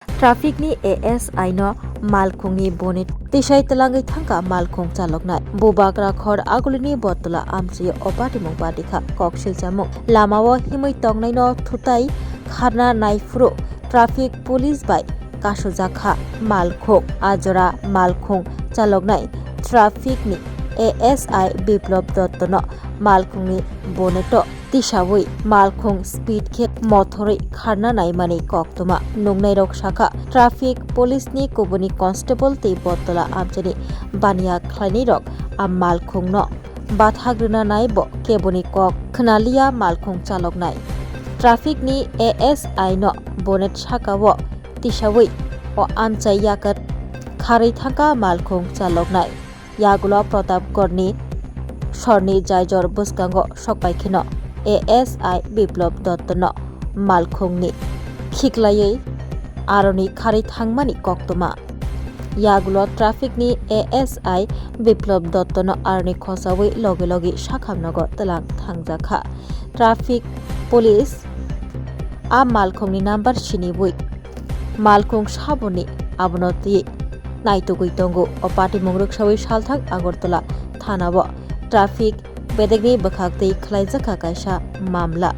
Trafficni ASI no malkhungni bonit tisai talangai thangka malkhung chaloknai bubakra khor agulini botla amsi opatimung badikha koksil chamung lamao himui tongnai no thutai kharna naifuro traffic police bai kashojakha malkhung ajora malkhung chaloknai trafficni ASI Biplop Dotto no malkhungni boneto tisawui malkhung speed khe mothori kharna naimani koktoma nungnai rok shakha traffic police ni kubuni constable tei botola amchani baniya khlaini rok am malkhung no bathagruna nai bo keboni kok khnalia malkhung chaloknai traffic ni ASI no bonet shakao tisawui o amchai yakat kharei thangka malkhung chaloknai yagulo Pratapgarhni sorni jaijor bwskango sokpaikeno ASI Biplop Dotto no malkhungni khiklaiui aroni kharei thangmani koktoma yagulo traffic ni ASI Biplop Dotto no aroni khosaui loge loge sakhamnago tlang thangjakha traffic police a malkhungni number sinibui malkhung saboni abonoti naitugui tongo o patimung ruksaui salthak Agartala thanao traffic bedegni bwkhaktei khlaijaka kaisa mamla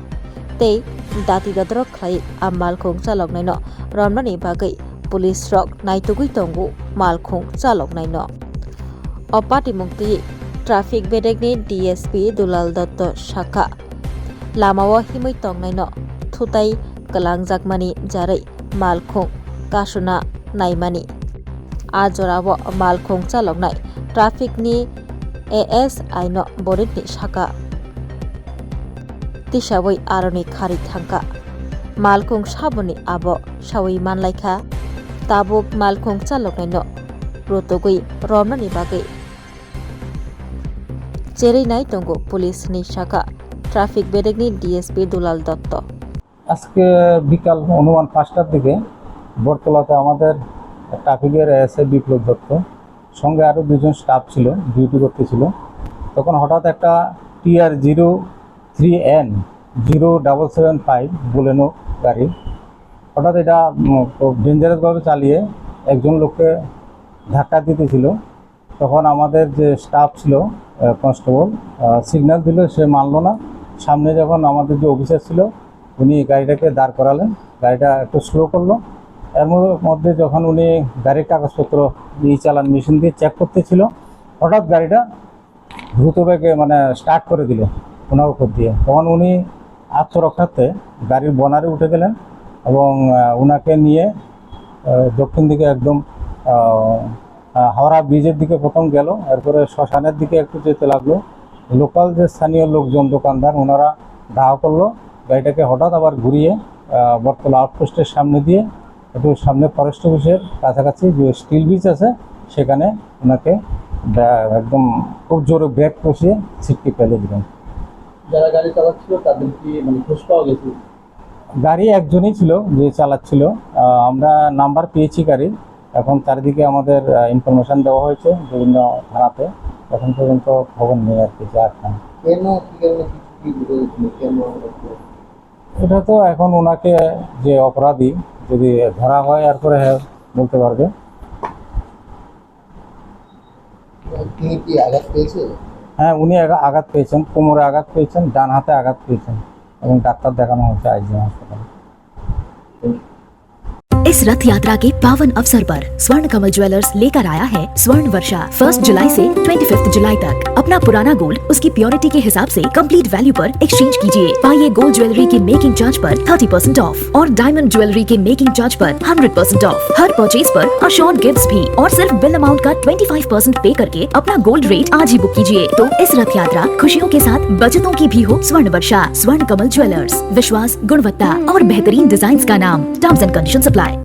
tei dati dadrok khlai am malkhung chaloknai no romnani bagui police rok naitugui tongo malkhung chaloknai no o patimung tei traffic bedegni DSP Dulal Dotto Shakha lamao himui tongnai no thutai kalangjakmani jarei malkhung kasuna naimani ajorabo malkhung chaloknai traffic ni ASI no bonitni shaka tisawui aroni khari thangka malkhung saboni abo sawi manlaikha tabuk malkhung chaloknai no rotogui romnani bagui cherei nai tongo police ni shaka traffic bedegni DSP Dulal Dotto আজকে বিকাল অনুমান 5টার দিকে বটতলাতে আমাদের ট্রাফিকের SI বিপ্লব দত্ত সঙ্গে আরও দুজন staff ছিল ডিউটি করতেছিল তখন হঠাৎ একটা TR03N 0775 বোলেনো গাড়ি হঠাৎ এটা ডেঞ্জারাসভাবে চালিয়ে একজন লোককে ধাক্কা দিতেছিল তখন আমাদের যে স্টাফ ছিল কনস্টেবল সিগন্যাল দিল সে মানলো না সামনে যখন আমাদের যে অফিসার ছিল উনি গাড়িটাকে দাঁড় করালেন গাড়িটা একটু স্লো করলো এর মধ্যে যখন উনি গাড়ির কাগজপত্র চালান মেশিন দিয়ে চেক করতেছিল হঠাৎ গাড়িটা দ্রুত বেগে স্টার্ট করে দিল ওনার উপর দিয়ে তখন উনি আত্মরক্ষার্থে গাড়ির বনারে উঠে গেলেন এবং ওনাকে নিয়ে দক্ষিণ দিকে একদম হাওড়া ব্রিজের দিকে প্রথম গেল এরপরে শ্মশানের দিকে একটু যেতে লাগলো লোকাল যে স্থানীয় লোকজন দোকানদার ওনারা ধাওয়া করলো গাড়িটাকে হঠাৎ আবার ঘুরিয়ে বটতলা আউটপোস্টের সামনে দিয়ে একটু সামনে ফরেস্ট অফিসের কাছাকাছি যে স্টিল ব্রিজ আছে সেখানে ওনাকে একদম খুব জোরে ব্রেক কষিয়ে ছিটকে ফেলে দিলেন। যারা গাড়ি চালাচ্ছিল তাদের কি খোঁজ পাওয়া গেছে? গাড়ি একজনই ছিল যে চালাচ্ছিল, আমরা নাম্বার পেয়েছি গাড়ির, এখন চারিদিকে আমাদের ইনফরমেশন দেওয়া হয়েছে বিভিন্ন থানাতে, এখন পর্যন্ত খবর নেই আর কি। এটা তো এখন ওনাকে যে অপরাধী যদি ধরা হয় এরপরে বলতে পারবে। হ্যাঁ, উনি আঘাত পেয়েছেন, কোমরে আঘাত পেয়েছেন, ডান হাতে আঘাত পেয়েছেন এবং ডাক্তার দেখানো হচ্ছে আইজি হাসপাতালে। इस रथ यात्रा के पावन अवसर पर स्वर्ण कमल ज्वेलर्स लेकर आया है स्वर्ण वर्षा 1 जुलाई से 25 जुलाई तक। अपना पुराना गोल्ड उसकी प्योरिटी के हिसाब से कंप्लीट वैल्यू पर एक्सचेंज कीजिए। पाइए गोल्ड ज्वेलरी के मेकिंग चार्ज पर 30% ऑफ और डायमंड ज्वेलरी के मेकिंग चार्ज पर 100% ऑफ। हर परचेज पर अशोर्ड गिफ्ट्स भी और सिर्फ बिल अमाउंट का 25% पे करके अपना गोल्ड रेट आज ही बुक कीजिए। तो इस रथ यात्रा खुशियों के साथ बचतों की भी हो स्वर्ण वर्षा। स्वर्ण कमल ज्वेलर्स, विश्वास, गुणवत्ता और बेहतरीन डिजाइन का नाम। Terms and conditions apply.